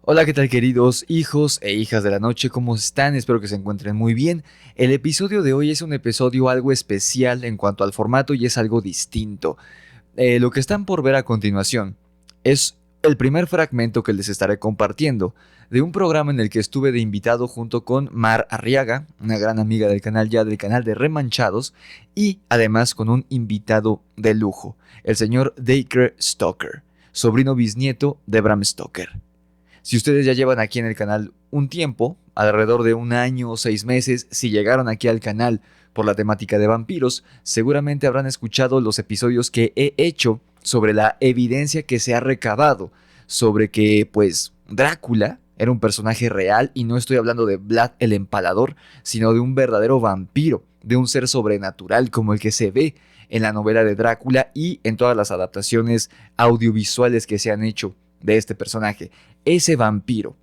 Hola, ¿qué tal queridos hijos e hijas de la noche? ¿Cómo están? Espero que se encuentren muy bien. El episodio de hoy es un episodio algo especial en cuanto al formato y es algo distinto. Lo que están por ver a continuación es el primer fragmento que les estaré compartiendo de un programa en el que estuve de invitado junto con Mar Arriaga, una gran amiga del canal del canal de Remanchados, y además con un invitado de lujo, el señor Dacre Stoker, sobrino bisnieto de Bram Stoker. Si ustedes ya llevan aquí en el canal un tiempo, alrededor de un año o 6 meses, si llegaron aquí al canal por la temática de vampiros, seguramente habrán escuchado los episodios que he hecho sobre la evidencia que se ha recabado sobre que, pues, Drácula era un personaje real y no estoy hablando de Vlad el Empalador, sino de un verdadero vampiro, de un ser sobrenatural como el que se ve en la novela de Drácula y en todas las adaptaciones audiovisuales que se han hecho de este personaje. Ese vampiro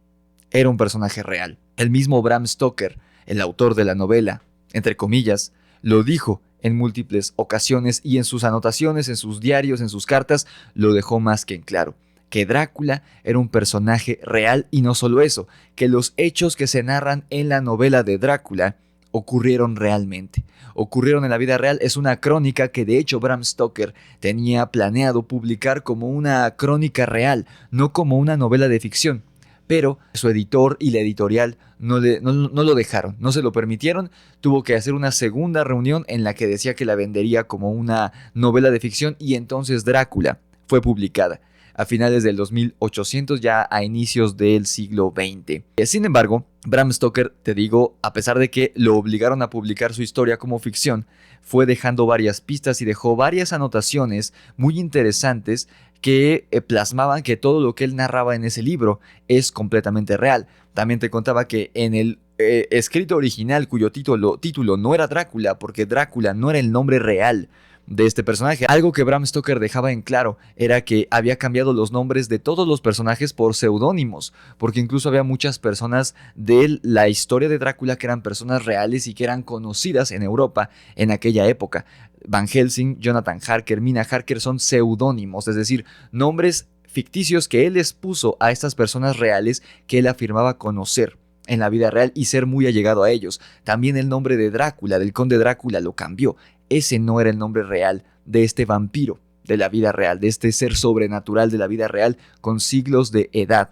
era un personaje real. El mismo Bram Stoker, el autor de la novela, entre comillas, lo dijo en múltiples ocasiones y en sus anotaciones, en sus diarios, en sus cartas, lo dejó más que en claro. Que Drácula era un personaje real y no solo eso, que los hechos que se narran en la novela de Drácula ocurrieron realmente. Ocurrieron en la vida real. Es una crónica que de hecho Bram Stoker tenía planeado publicar como una crónica real, no como una novela de ficción. Pero su editor y la editorial no lo dejaron, no se lo permitieron. Tuvo que hacer una segunda reunión en la que decía que la vendería como una novela de ficción y entonces Drácula fue publicada a finales del 2800, ya a inicios del siglo XX. Sin embargo, Bram Stoker, te digo, a pesar de que lo obligaron a publicar su historia como ficción, fue dejando varias pistas y dejó varias anotaciones muy interesantes que plasmaban que todo lo que él narraba en ese libro es completamente real. También te contaba que en el escrito original, cuyo título no era Drácula, porque Drácula no era el nombre real de este personaje. Algo que Bram Stoker dejaba en claro era que había cambiado los nombres de todos los personajes por seudónimos, porque incluso había muchas personas de la historia de Drácula que eran personas reales y que eran conocidas en Europa en aquella época. Van Helsing, Jonathan Harker, Mina Harker son seudónimos, es decir, nombres ficticios que él les puso a estas personas reales que él afirmaba conocer en la vida real y ser muy allegado a ellos. También el nombre de Drácula, del conde Drácula, lo cambió. Ese no era el nombre real de este vampiro de la vida real, de este ser sobrenatural de la vida real con siglos de edad.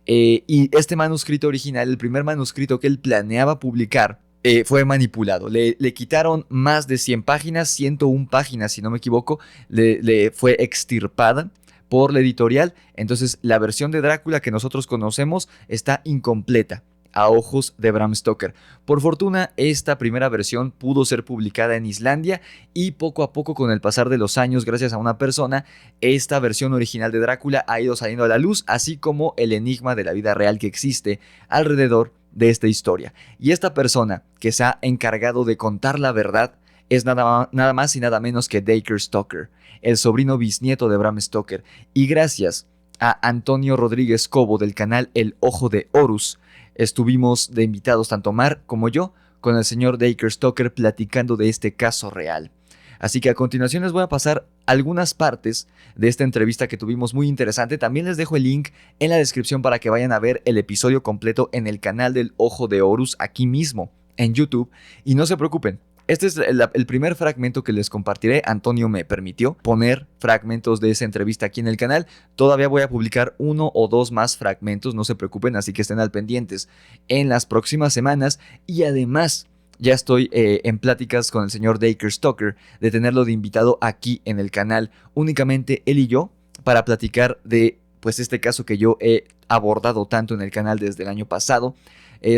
Y este manuscrito original, el primer manuscrito que él planeaba publicar, fue manipulado. Le quitaron más de 100 páginas, 101 páginas si no me equivoco, le fue extirpada por la editorial. Entonces la versión de Drácula que nosotros conocemos está incompleta a ojos de Bram Stoker. Por fortuna, esta primera versión pudo ser publicada en Islandia y poco a poco, con el pasar de los años, gracias a una persona, esta versión original de Drácula ha ido saliendo a la luz, así como el enigma de la vida real que existe alrededor de esta historia. Y esta persona que se ha encargado de contar la verdad es nada más y nada menos que Dacre Stoker, el sobrino bisnieto de Bram Stoker. Y gracias a Antonio Rodríguez Cobo del canal El Ojo de Horus, estuvimos de invitados tanto Mar como yo con el señor Dacre Stoker platicando de este caso real. Así que a continuación les voy a pasar algunas partes de esta entrevista que tuvimos muy interesante. También les dejo el link en la descripción para que vayan a ver el episodio completo en el canal del Ojo de Horus aquí mismo en YouTube. Y no se preocupen, este es el primer fragmento que les compartiré. Antonio me permitió poner fragmentos de esa entrevista aquí en el canal. Todavía voy a publicar 1 o 2 más fragmentos, no se preocupen, así que estén al pendientes en las próximas semanas. Y además, ya estoy en pláticas con el señor Dacre Stoker de tenerlo de invitado aquí en el canal, únicamente él y yo, para platicar de pues este caso que yo he abordado tanto en el canal desde el año pasado.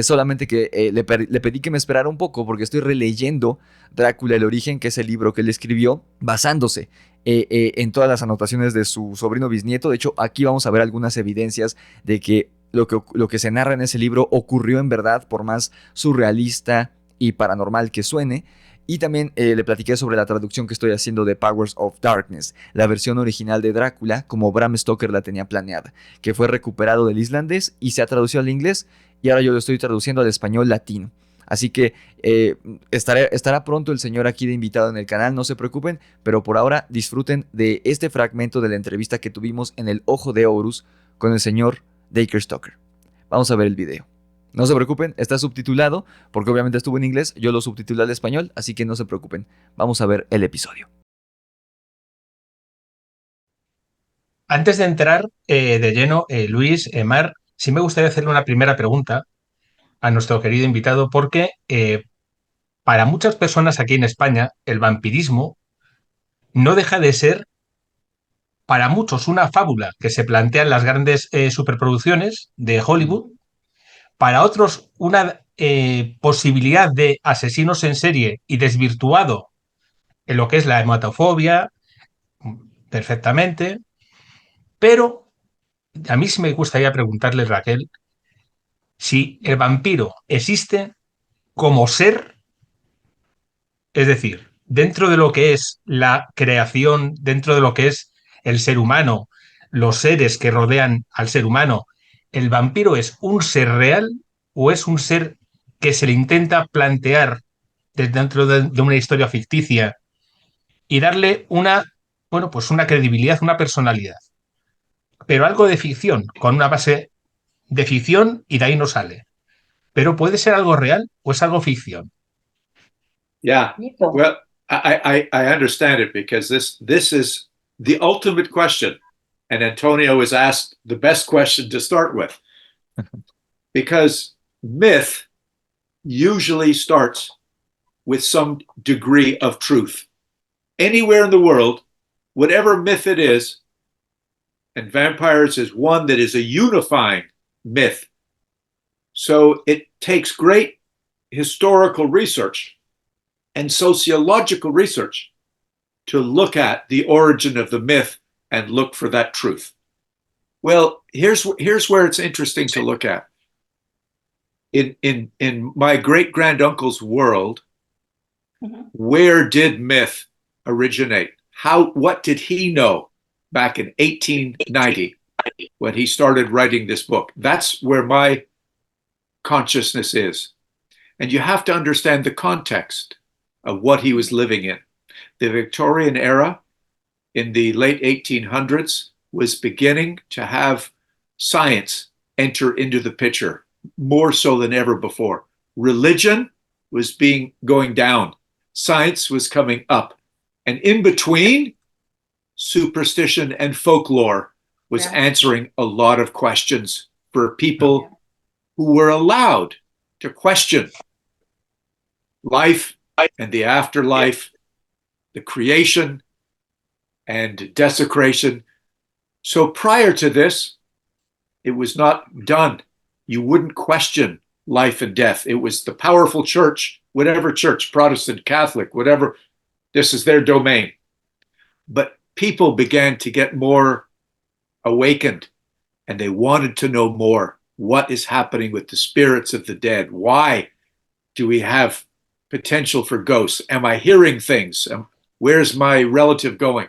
Solamente que le pedí que me esperara un poco porque estoy releyendo Drácula el origen, que es el libro que él escribió basándose en todas las anotaciones de su sobrino bisnieto. De hecho, aquí vamos a ver algunas evidencias de que lo que se narra en ese libro ocurrió en verdad, por más surrealista y paranormal que suene. Y también le platiqué sobre la traducción que estoy haciendo de Powers of Darkness, la versión original de Drácula como Bram Stoker la tenía planeada, que fue recuperado del islandés y se ha traducido al inglés, y ahora yo lo estoy traduciendo al español latino. Así que estará pronto el señor aquí de invitado en el canal, no se preocupen, pero por ahora disfruten de este fragmento de la entrevista que tuvimos en El Ojo de Horus con el señor Dacre Stoker. Vamos a ver el video. No se preocupen, está subtitulado, porque obviamente estuvo en inglés, yo lo subtitulé al español, así que no se preocupen. Vamos a ver el episodio. Antes de entrar de lleno, Luis, Mar, sí me gustaría hacerle una primera pregunta a nuestro querido invitado, porque para muchas personas aquí en España el vampirismo no deja de ser, para muchos, una fábula que se plantea en las grandes superproducciones de Hollywood, para otros una posibilidad de asesinos en serie y desvirtuado en lo que es la hematofobia, perfectamente, pero a mí sí me gustaría preguntarle, Raquel, si el vampiro existe como ser, es decir, dentro de lo que es la creación, dentro de lo que es el ser humano, los seres que rodean al ser humano, ¿el vampiro es un ser real o es un ser que se le intenta plantear desde dentro de una historia ficticia y darle una, bueno, pues una credibilidad, una personalidad? Pero algo de ficción, con una base de ficción y de ahí no sale. Pero puede ser algo real o es algo ficción. Yeah. Well, I understand it because this is the ultimate question. And Antonio has asked the best question to start with. Because myth usually starts with some degree of truth. Anywhere in the world, whatever myth it is, and vampires is one that is a unifying myth. So it takes great historical research and sociological research to look at the origin of the myth and look for that truth. Well, here's where it's interesting to look at. In my great granduncle's world, where did myth originate? What did he know back in 1890 when he started writing this book? That's where my consciousness is. And you have to understand the context of what he was living in. The Victorian era in the late 1800s was beginning to have science enter into the picture more so than ever before. Religion was going down. Science was coming up. And in between, superstition and folklore was answering a lot of questions for people who were allowed to question life and the afterlife, the creation and desecration. So prior to this, it was not done. You wouldn't question life and death. It was the powerful church, whatever church, Protestant, Catholic, whatever, this is their domain. But people began to get more awakened and they wanted to know more. What is happening with the spirits of the dead? Why do we have potential for ghosts? Am I hearing things? Where's my relative going?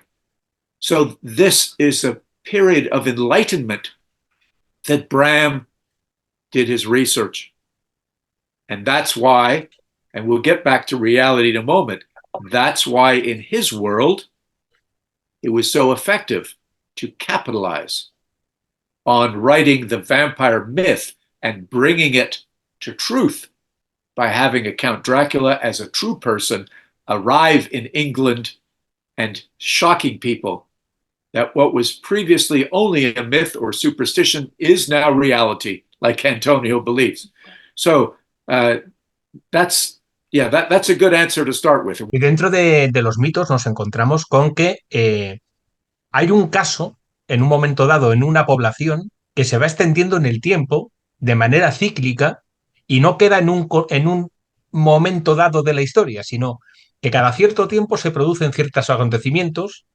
So this is a period of enlightenment that Bram did his research. And that's why, and we'll get back to reality in a moment, that's why in his world, it was so effective to capitalize on writing the vampire myth and bringing it to truth by having a Count Dracula as a true person arrive in England and shocking people that what was previously only a myth or superstition is now reality, like Antonio believes. So that's a good answer to start with. Y dentro de los mitos nos encontramos con que hay un caso en un momento dado en una población que se va extendiendo en el tiempo de manera cíclica y no queda en un momento dado de la historia, sino que cada cierto tiempo se producen ciertos acontecimientos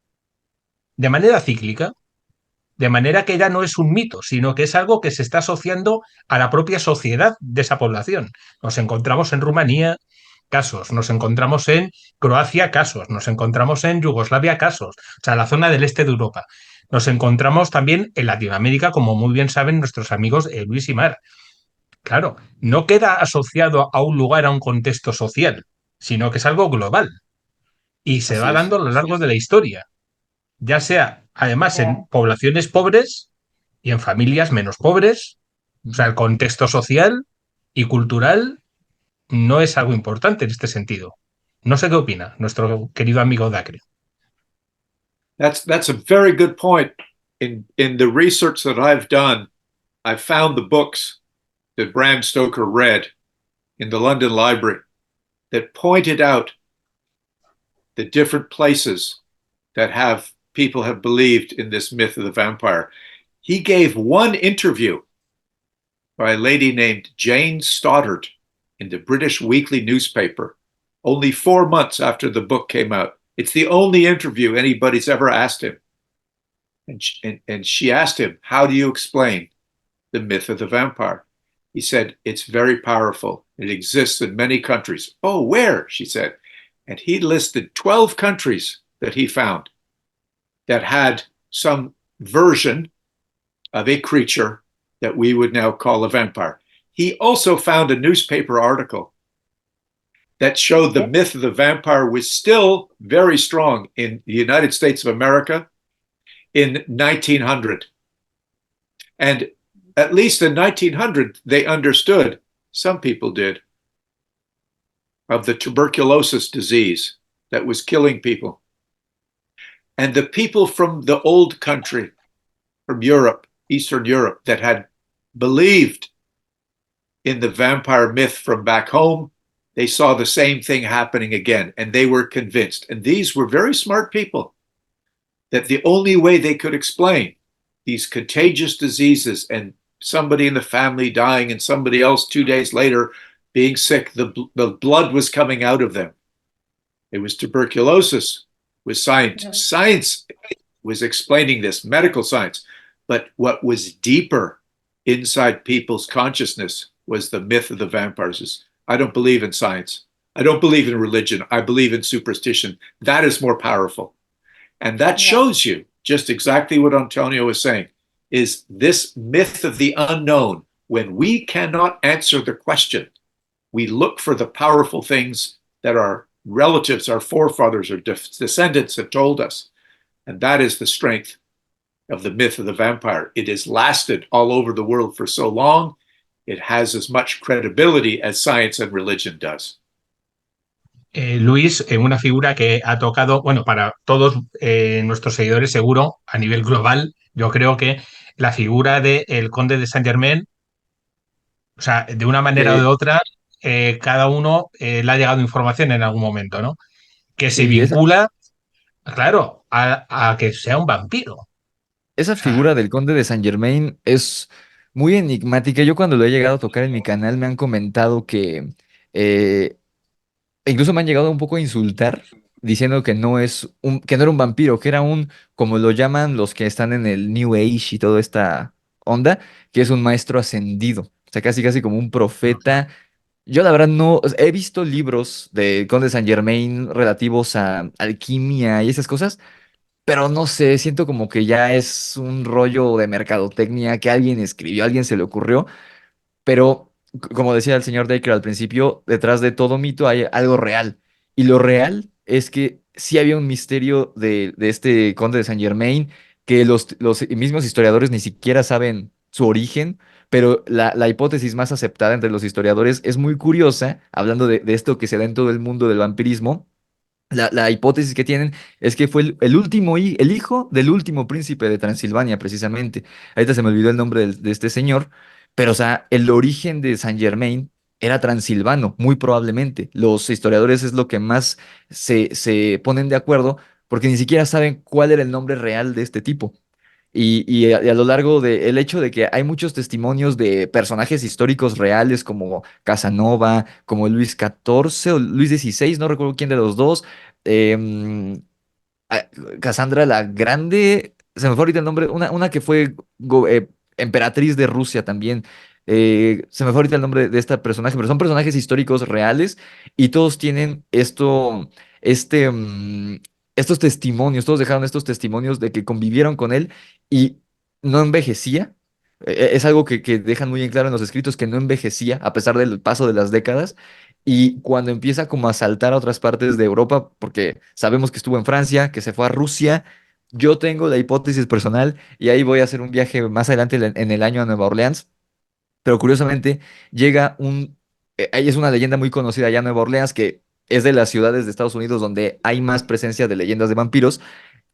de manera cíclica, de manera que ya no es un mito, sino que es algo que se está asociando a la propia sociedad de esa población. Nos encontramos en Rumanía casos, nos encontramos en Croacia casos, nos encontramos en Yugoslavia casos, o sea, la zona del este de Europa. Nos encontramos también en Latinoamérica, como muy bien saben nuestros amigos Luis y Mar. Claro, no queda asociado a un lugar, a un contexto social, sino que es algo global y se Así va es. dando a lo largo de la historia, ya sea además en poblaciones pobres y en familias menos pobres, O sea, el contexto social y cultural no es algo importante en este sentido. No sé qué opina nuestro querido amigo Dacre. That's a very good point. In the research that I've done, I've found the books that Bram Stoker read in the London Library that pointed out the different places that have people have believed in this myth of the vampire. He gave one interview by a lady named Jane Stoddard in the British weekly newspaper only 4 months after the book came out. It's the only interview anybody's ever asked him. And she asked him, how do you explain the myth of the vampire? He said, it's very powerful. It exists in many countries. Oh, where? She said. And he listed 12 countries that he found that had some version of a creature that we would now call a vampire. He also found a newspaper article that showed the myth of the vampire was still very strong in the United States of America in 1900. And at least in 1900, they understood, some people did, of the tuberculosis disease that was killing people. And the people from the old country, from Europe, Eastern Europe, that had believed in the vampire myth from back home, they saw the same thing happening again, and they were convinced. And these were very smart people, that the only way they could explain these contagious diseases and somebody in the family dying and somebody else 2 days later being sick, the blood was coming out of them. It was tuberculosis, was science. Yeah. Science was explaining this, medical science. But what was deeper inside people's consciousness was the myth of the vampires. I don't believe in science. I don't believe in religion. I believe in superstition. That is more powerful. And that shows you just exactly what Antonio was saying, is this myth of the unknown. When we cannot answer the question, we look for the powerful things that our relatives, our forefathers, or descendants have told us. And that is the strength of the myth of the vampire. It has lasted all over the world for so long. It has as much credibility as science and religion does. Luis, una figura que ha tocado, bueno, para todos nuestros seguidores seguro, a nivel global, yo creo que la figura del conde de Saint-Germain, o sea, de una manera o de otra, cada uno le ha llegado información en algún momento, ¿no? Que se Sí, vincula, claro, a que sea un vampiro. esa O sea, figura del conde de Saint Germain es muy enigmática. Yo cuando lo he llegado a tocar en mi canal me han comentado que eh, incluso me han llegado un poco a insultar diciendo que que no era un vampiro, que era un, como lo llaman los que están en el New Age y toda esta onda, que es un maestro ascendido. O sea, casi casi como un profeta. Yo la verdad no, o sea, he visto libros de Conde Saint Germain relativos a alquimia y esas cosas, pero no sé, siento como que ya es un rollo de mercadotecnia que alguien escribió, a alguien se le ocurrió, pero como decía el señor Dacre al principio, detrás de todo mito hay algo real. Y lo real es que sí había un misterio de este conde de Saint Germain, que los mismos historiadores ni siquiera saben su origen, pero la hipótesis más aceptada entre los historiadores es muy curiosa, hablando de esto que se da en todo el mundo del vampirismo. La hipótesis que tienen es que fue el último, el hijo del último príncipe de Transilvania, precisamente. Ahorita se me olvidó el nombre de este señor, pero o sea, el origen de Saint Germain era transilvano, muy probablemente. Los historiadores es lo que más se ponen de acuerdo, porque ni siquiera saben cuál era el nombre real de este tipo. Y a lo largo del hecho de que hay muchos testimonios de personajes históricos reales como Casanova, como Luis XIV o Luis XVI, no recuerdo quién de los dos, em, a- Cassandra la Grande, se me fue ahorita el nombre, una que fue emperatriz de Rusia también. Se me fue ahorita el nombre de esta personaje, pero son personajes históricos reales y todos tienen este, mm, estos testimonios, todos dejaron estos testimonios de que convivieron con él y no envejecía. Es algo que dejan muy en claro en los escritos, que no envejecía a pesar del paso de las décadas. Y cuando empieza como a saltar a otras partes de Europa, porque sabemos que estuvo en Francia, que se fue a Rusia, yo tengo la hipótesis personal, y ahí voy a hacer un viaje más adelante en el año a Nueva Orleans, pero curiosamente llega ahí es una leyenda muy conocida allá en Nueva Orleans, que es de las ciudades de Estados Unidos donde hay más presencia de leyendas de vampiros.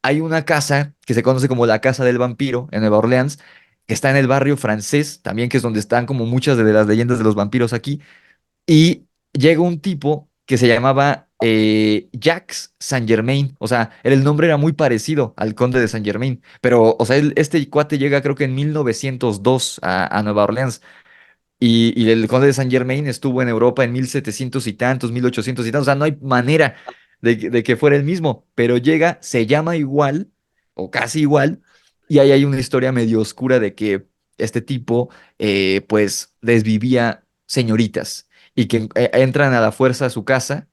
Hay una casa que se conoce como la Casa del Vampiro en Nueva Orleans, que está en el barrio francés, también que es donde están como muchas de las leyendas de los vampiros aquí. Y llega un tipo que se llamaba Jacques Saint Germain. O sea, el nombre era muy parecido al conde de Saint Germain. Pero, o sea, este cuate llega creo que en 1902 a Nueva Orleans. Y el conde de Saint Germain estuvo en Europa en 1700 y tantos, 1800 y tantos. O sea, no hay manera de que fuera el mismo. Pero llega, se llama igual, o casi igual, y ahí hay una historia medio oscura de que este tipo, pues, desvivía señoritas y que entran a la fuerza a su casa,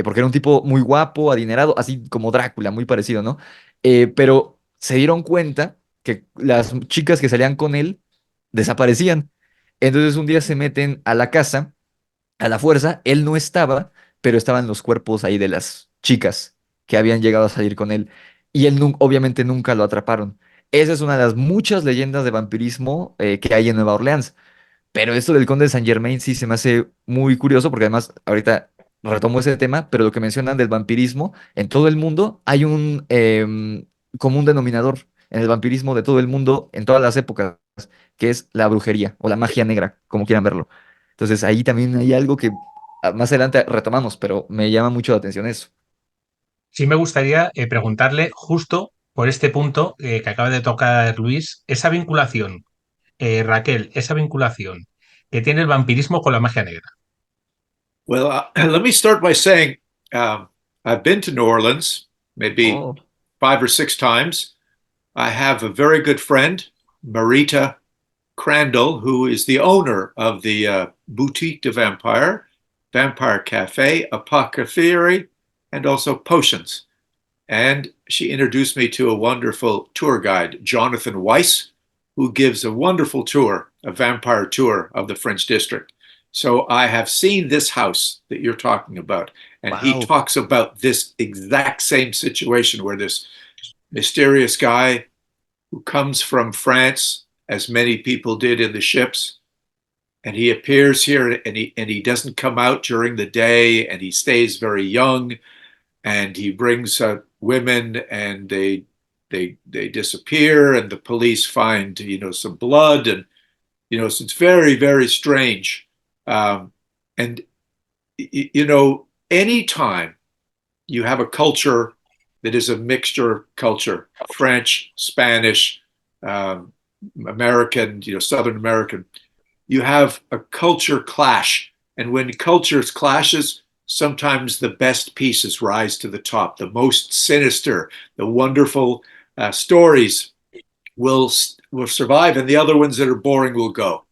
porque era un tipo muy guapo, adinerado, así como Drácula, muy parecido, ¿no? Pero se dieron cuenta que las chicas que salían con él desaparecían. Entonces un día se meten a la casa, a la fuerza, él no estaba, pero estaban los cuerpos ahí de las chicas que habían llegado a salir con él. Y él obviamente nunca lo atraparon. Esa es una de las muchas leyendas de vampirismo que hay en Nueva Orleans. Pero esto del Conde de Saint Germain sí se me hace muy curioso porque además ahorita retomo ese tema, pero lo que mencionan del vampirismo, en todo el mundo hay un común denominador en el vampirismo de todo el mundo, en todas las épocas, que es la brujería o la magia negra, como quieran verlo. Entonces ahí también hay algo que más adelante retomamos, pero me llama mucho la atención eso. Sí me gustaría preguntarle justo por este punto que acaba de tocar Luis, esa vinculación, Raquel, esa vinculación que tiene el vampirismo con la magia negra. Well, let me start by saying I've been to New Orleans maybe Oh, 5 or 6 times. I have a very good friend, Marita Crandall, who is the owner of the Boutique de Vampire, Vampire Cafe, Apothecary, and also Potions. And she introduced me to a wonderful tour guide, Jonathan Weiss, who gives a wonderful tour, a vampire tour of the French district. So I have seen this house that you're talking about, and he wow. talks about this exact same situation where this mysterious guy who comes from France, as many people did in the ships, and he appears here and he doesn't come out during the day, and he stays very young, and he brings women, and they disappear, and the police find some blood, and so it's very, very strange. And anytime you have a culture that is a mixture culture, French, Spanish, um, American, Southern American, you have a culture clash. And when cultures clashes, sometimes the best pieces rise to the top. The most sinister, the wonderful stories will survive, and the other ones that are boring will go.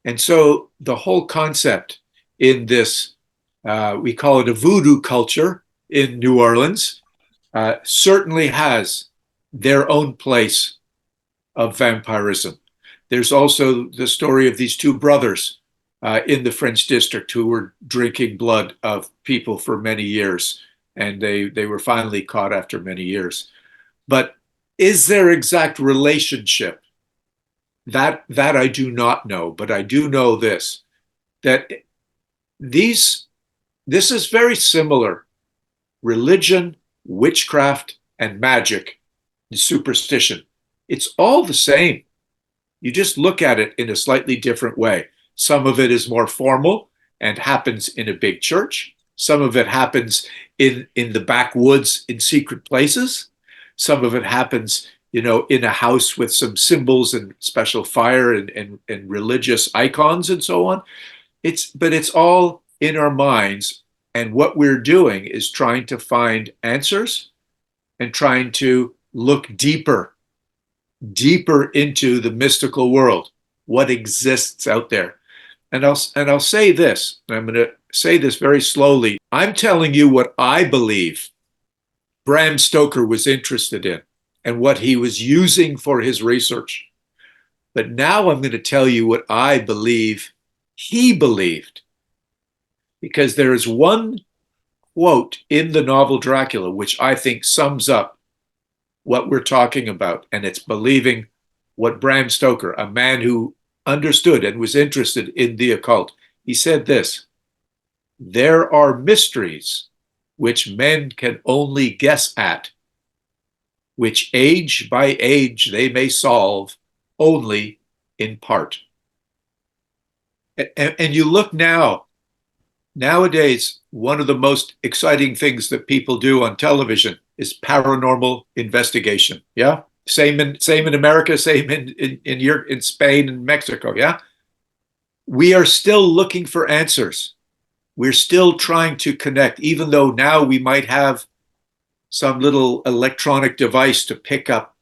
And so the whole concept in this, we call it a voodoo culture in New Orleans, certainly has their own place of vampirism. There's also the story of these two brothers in the French district who were drinking blood of people for many years, and they were finally caught after many years. But is there exact relationship? That I do not know, but I do know this, that this is very similar. Religion, witchcraft, and magic, and superstition. It's all the same. You just look at it in a slightly different way. Some of it is more formal and happens in a big church. Some of it happens in the backwoods in secret places. Some of it happens, in a house with some symbols and special fire and religious icons and so on. But it's all in our minds. And what we're doing is trying to find answers and trying to look deeper into the mystical world, what exists out there. And I'll say this, and I'm going to say this very slowly. I'm telling you what I believe Bram Stoker was interested in and what he was using for his research. But now I'm going to tell you what I believe he believed. Because there is one quote in the novel Dracula which I think sums up what we're talking about, and it's believing what Bram Stoker, a man who understood and was interested in the occult. He said this: there are mysteries which men can only guess at, which age by age they may solve only in part. And you look nowadays, one of the most exciting things that people do on television is paranormal investigation. Yeah. Same in America, same in Europe, in Spain and Mexico. Yeah. We are still looking for answers. We're still trying to connect, even though now we might have some little electronic device to pick up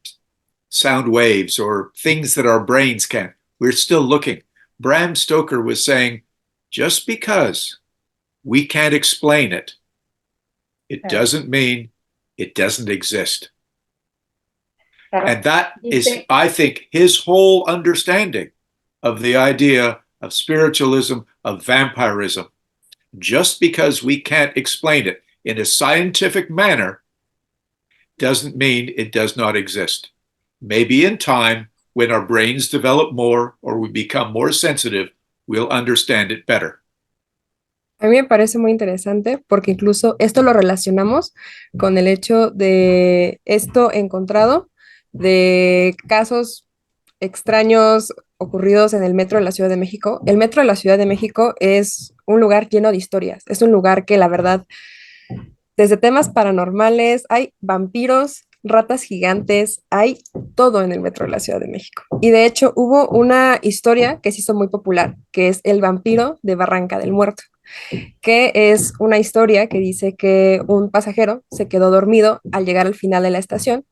sound waves or things that our brains can't. We're still looking. Bram Stoker was saying, just because we can't explain it, it doesn't mean it doesn't exist. And that is, I think, his whole understanding of the idea of spiritualism, of vampirism. Just because we can't explain it in a scientific manner doesn't mean it does not exist. Maybe in time, when our brains develop more or we become more sensitive, we'll understand it better. A mí me parece muy interesante porque incluso esto lo relacionamos con el hecho de esto encontrado de casos extraños ocurridos en el metro de la Ciudad de México. El metro de la Ciudad de México es un lugar lleno de historias, es un lugar que la verdad, desde temas paranormales, hay vampiros, ratas gigantes, hay todo en el metro de la Ciudad de México. Y de hecho hubo una historia que se hizo muy popular, que es El vampiro de Barranca del Muerto, que es una historia que dice que un pasajero se quedó dormido al llegar al final de la estación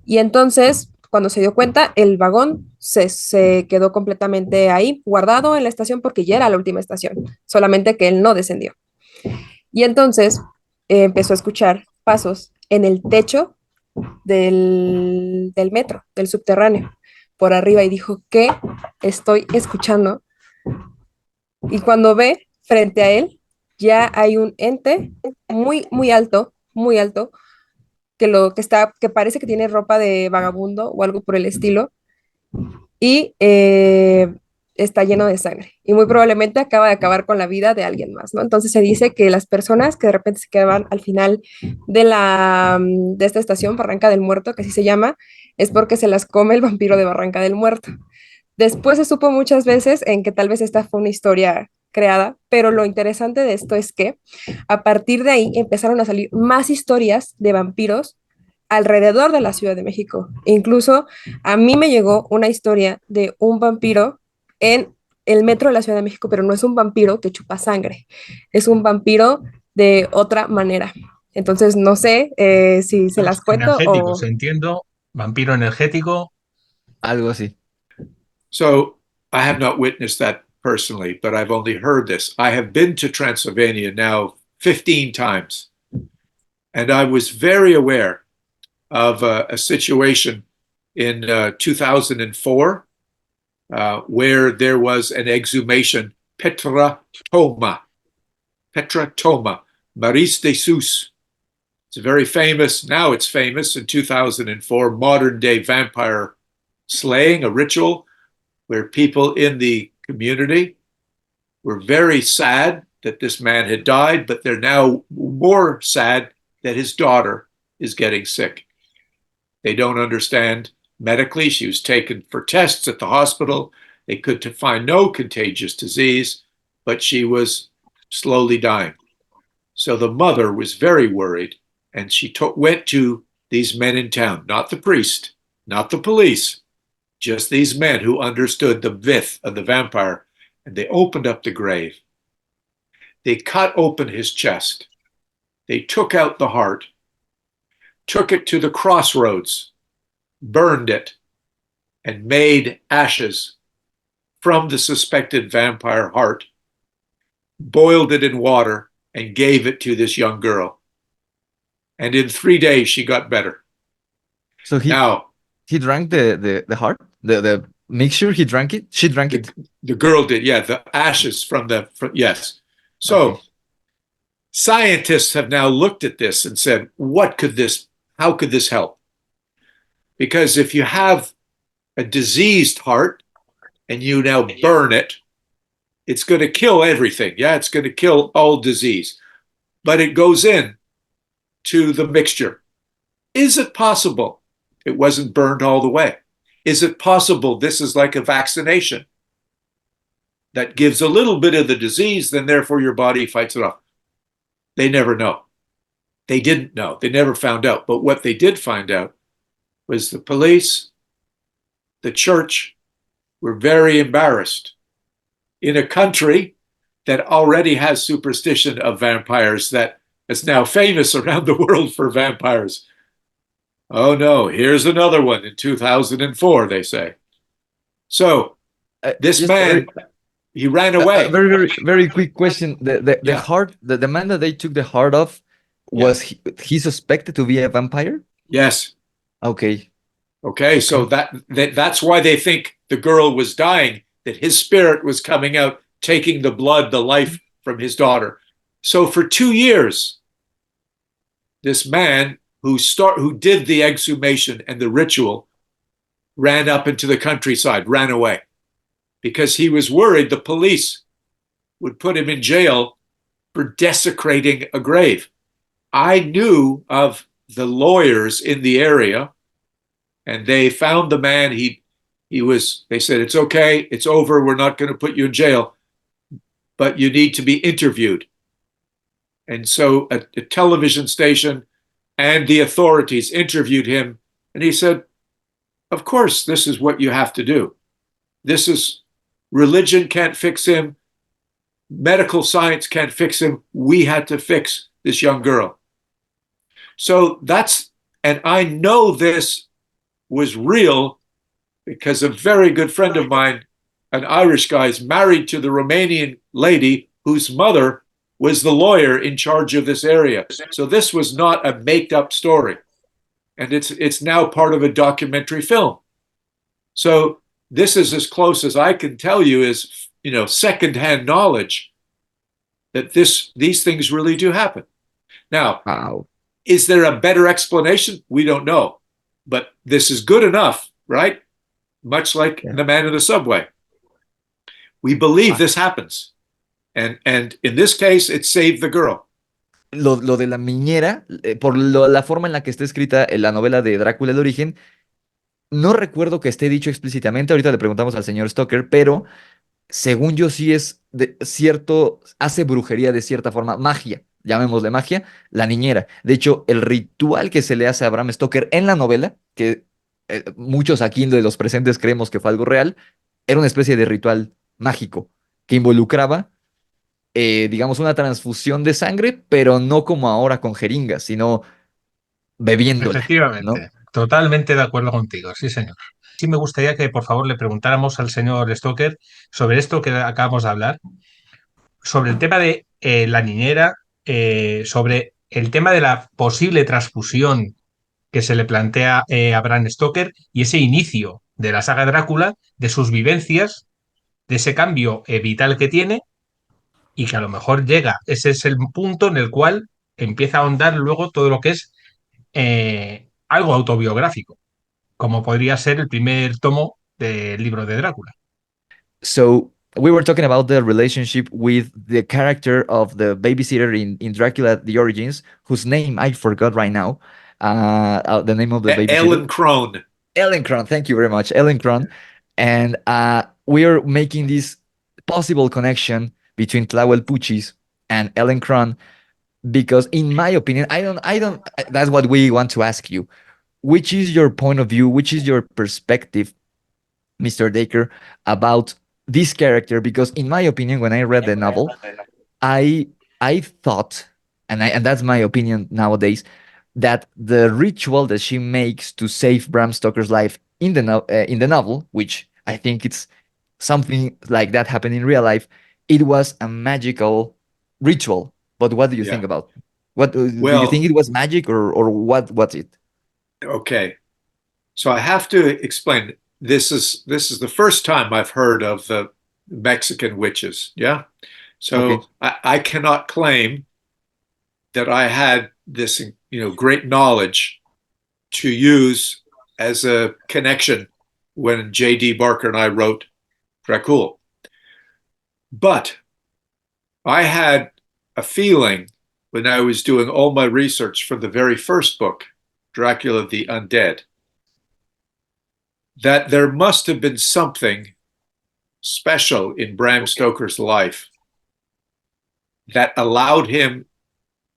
y entonces cuando se dio cuenta el vagón se quedó completamente ahí guardado en la estación porque ya era la última estación, solamente que él no descendió. Y entonces empezó a escuchar pasos en el techo del metro, del subterráneo, por arriba y dijo, ¿qué estoy escuchando? Y cuando ve frente a él, ya hay un ente muy alto, que parece que tiene ropa de vagabundo o algo por el estilo, y está lleno de sangre, y muy probablemente acaba de acabar con la vida de alguien más, ¿no? Entonces se dice que las personas que de repente se quedaban al final de esta estación, Barranca del Muerto, que así se llama, es porque se las come el vampiro de Barranca del Muerto. Después se supo muchas veces en que tal vez esta fue una historia creada, pero lo interesante de esto es que a partir de ahí empezaron a salir más historias de vampiros alrededor de la Ciudad de México. Incluso a mí me llegó una historia de un vampiro en el metro de la Ciudad de México, pero no es un vampiro que chupa sangre, es un vampiro de otra manera. Entonces no sé si se las cuento energéticos, o... entiendo, vampiro energético. Algo así. So I have not witnessed that personally, but I've only heard this. I have been to Transylvania now 15 times, and I was very aware of a situation in 2004 where there was an exhumation, Petra Toma, Maris de Sus. It's very famous, now it's famous in 2004, modern day vampire slaying, a ritual where people in the community were very sad that this man had died, but they're now more sad that his daughter is getting sick. They don't understand medically. She was taken for tests at the hospital. They could find no contagious disease, but she was slowly dying. So the mother was very worried, and she went to these men in town, not the priest, not the police, just these men who understood the myth of the vampire, and they opened up the grave. They cut open his chest. They took out the heart, took it to the crossroads, burned it, and made ashes from the suspected vampire heart, boiled it in water, and gave it to this young girl. And in 3 days, she got better. So he drank the heart? The mixture, he drank it? She drank it? The girl did, yeah, the ashes yes. So okay. Scientists have now looked at this and said, how could this help? Because if you have a diseased heart and you now burn it, it's going to kill everything. Yeah, it's going to kill all disease. But it goes in to the mixture. Is it possible it wasn't burned all the way? Is it possible this is like a vaccination that gives a little bit of the disease, then therefore your body fights it off? They never know. They didn't know. They never found out. But what they did find out was the police, the church were very embarrassed in a country that already has superstition of vampires that is now famous around the world for vampires. Oh no, here's another one in 2004, they say. So this man, he ran away. Very quick question. The man that they took the heart of, was he suspected to be a vampire? Yes. Okay. So that's why they think the girl was dying, that his spirit was coming out, taking the blood, the life from his daughter. So for 2 years, this man who did the exhumation and the ritual ran up into the countryside, ran away, because he was worried the police would put him in jail for desecrating a grave. I knew of the lawyers in the area, and they found the man. They said, it's okay, it's over, we're not going to put you in jail, but you need to be interviewed. And so a television station and the authorities interviewed him, and he said, of course, this is what you have to do. Religion can't fix him, medical science can't fix him, we had to fix this young girl. So and I know this was real because a very good friend of mine, an Irish guy, is married to the Romanian lady whose mother was the lawyer in charge of this area. So this was not a made-up story. And it's now part of a documentary film. So this is as close as I can tell you is, secondhand knowledge that these things really do happen. Now, wow. Is there a better explanation? We don't know. But this is good enough, right? Much like the man in the subway. We believe this happens. And in this case, it saved the girl. Lo de la niñera, por la forma en la que está escrita en la novela de Drácula, el origen, no recuerdo que esté dicho explícitamente, ahorita le preguntamos al señor Stoker, pero según yo sí es hace brujería de cierta forma, magia, llamémosle magia, la niñera. De hecho, el ritual que se le hace a Bram Stoker en la novela, que muchos aquí de los presentes creemos que fue algo real, era una especie de ritual mágico que involucraba, digamos, una transfusión de sangre, pero no como ahora con jeringas, sino bebiéndola. Efectivamente, ¿no? Totalmente de acuerdo contigo, sí señor. Sí me gustaría que por favor le preguntáramos al señor Stoker sobre esto que acabamos de hablar, sobre el tema de la niñera, sobre el tema de la posible transfusión que se le plantea a Bram Stoker y ese inicio de la saga Drácula, de sus vivencias, de ese cambio vital que tiene y que a lo mejor ese es el punto en el cual empieza a ahondar luego todo lo que es algo autobiográfico, como podría ser el primer tomo del libro de Drácula. So we were talking about the relationship with the character of the babysitter in Dracula: The Origins, whose name I forgot right now. The name of the babysitter. Ellen Crone. Ellen Crone, thank you very much, Ellen Crone. And we are making this possible connection between Tláhuel Puchis and Ellen Crone because, in my opinion, I don't. That's what we want to ask you. Which is your point of view? Which is your perspective, Mr. Dacre, about this character? Because in my opinion, when I read the novel, I thought, and that's my opinion nowadays, that the ritual that she makes to save Bram Stoker's life in the novel, which I think it's something like that happened in real life, it was a magical ritual. But what do you think about it? What do you think it was magic or what was it? Okay, so I have to explain. This is the first time I've heard of the Mexican witches. Yeah, so Okay. I cannot claim that I had this great knowledge to use as a connection when J.D. Barker and I wrote Dracula. But I had a feeling when I was doing all my research for the very first book, Dracula the Undead, that there must have been something special in Bram Stoker's life that allowed him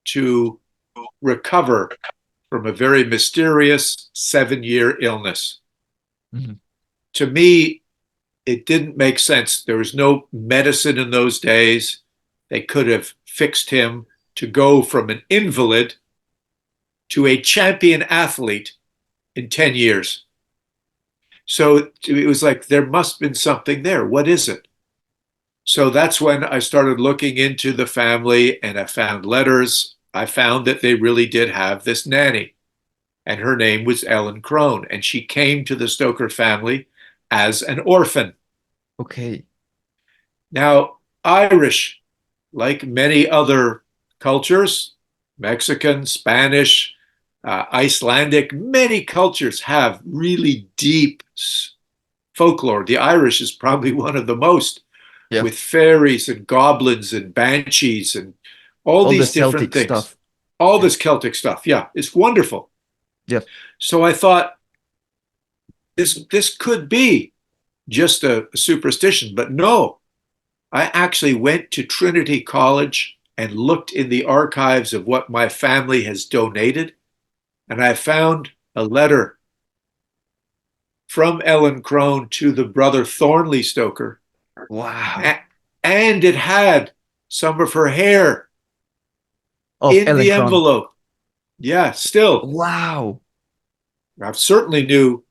to recover from a very mysterious 7-year illness. Mhm. To me, it didn't make sense. There was no medicine in those days. They could have fixed him to go from an invalid to a champion athlete in 10 years. So it was like, there must have been something there. What is it? So that's when I started looking into the family, and I found letters. I found that they really did have this nanny, and her name was Ellen Crone, and she came to the Stoker family as an orphan. Okay. Now, Irish, like many other cultures, Mexican, Spanish, Icelandic, many cultures have really deep folklore. The Irish is probably one of the most, Yeah. with fairies and goblins and banshees and all All these the different Celtic things. stuff. All this Celtic stuff. Yeah, it's wonderful. Yeah. So I thought this could be just a superstition, but no. I actually went to Trinity College and looked in the archives of what my family has donated, and I found a letter from Ellen Crone to the brother Thornley Stoker, Wow. and it had some of her hair Of in Ellen the Crone. envelope. Yeah, still, Wow. I certainly knew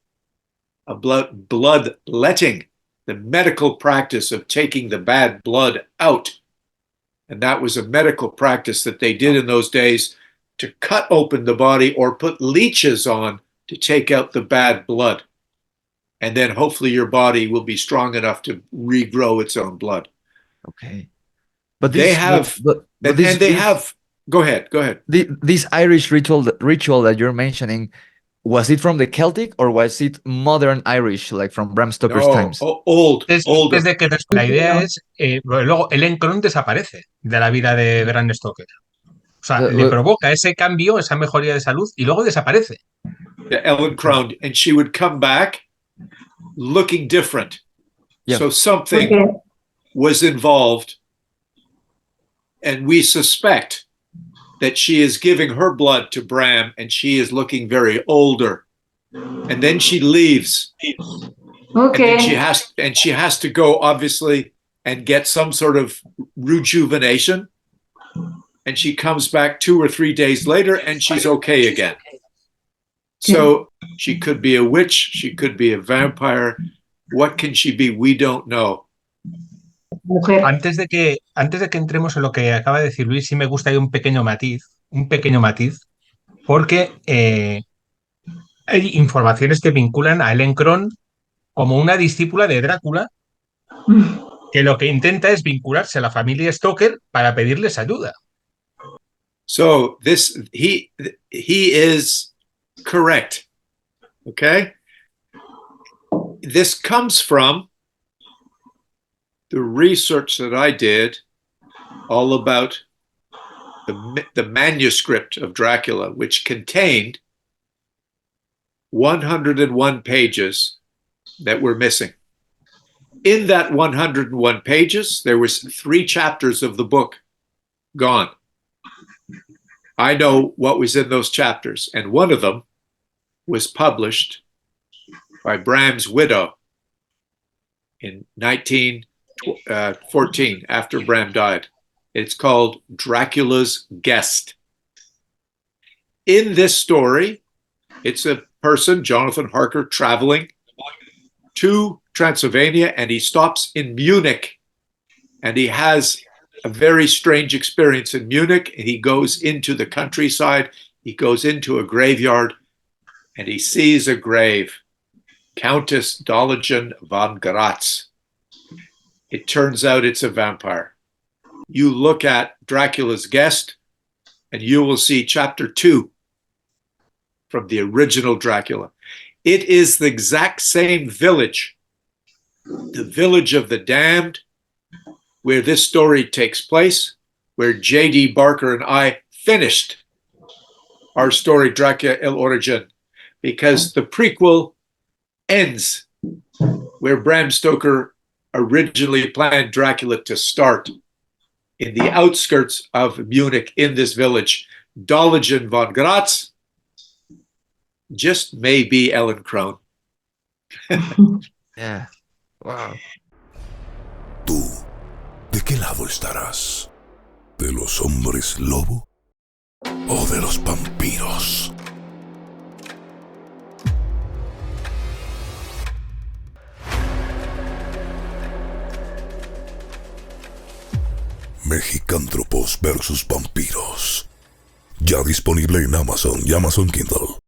a bloodletting, the medical practice of taking the bad blood out. And that was a medical practice that they did in those days to cut open the body or put leeches on to take out the bad blood. And then hopefully your body will be strong enough to regrow its own blood. Okay. But They this, have, but and this, they this, have, go ahead. this Irish ritual that you're mentioning, was it from the Celtic or was it modern Irish, like from Bram Stoker's No, times? older. Desde que la idea es, bueno, luego Ellen Cron desaparece de la vida de Bram Stoker. O sea, le Uh, provoca ese cambio, esa mejoría de salud y luego desaparece. Ellen Crone, and she would come back looking different. Yeah. So something was involved, and we suspect that she is giving her blood to Bram, and she is looking very older. And then she leaves. Okay. And she has to go, obviously, and get some sort of rejuvenation. And she comes back 2 or 3 days later, and she's okay again. So she could be a witch, she could be a vampire. What can she be? We don't know. Mujer. Antes de que entremos en lo que acaba de decir Luis, sí me gusta ahí un pequeño matiz, porque hay informaciones que vinculan a Ellen Cron como una discípula de Drácula, que lo que intenta es vincularse a la familia Stoker para pedirles ayuda. So he is correct. Okay? This comes from the research that I did all about the manuscript of Dracula, which contained 101 pages that were missing. In that 101 pages, there was 3 chapters of the book gone. I know what was in those chapters, and one of them was published by Bram's widow in 1914, after Bram died. It's called Dracula's Guest. In this story, it's a person, Jonathan Harker, traveling to Transylvania, and he stops in Munich, and he has a very strange experience in Munich. And he goes into the countryside, he goes into a graveyard, and he sees a grave, Countess Doligen von Gratz. It turns out it's a vampire. You look at Dracula's Guest, and you will see chapter 2 from the original Dracula. It is the exact same village the village of the damned, where this story takes place, where J.D. Barker and I finished our story, Dracula El Origen, because the prequel ends where Bram Stoker originally planned Dracula to start, in the outskirts of Munich, in this village, Doligen von Graz, just maybe Ellen Crone. Yeah. Wow. ¿Tú de qué lado estarás? ¿De los hombres lobo o de los vampiros? Mexicántropos versus vampiros. Ya disponible en Amazon y Amazon Kindle.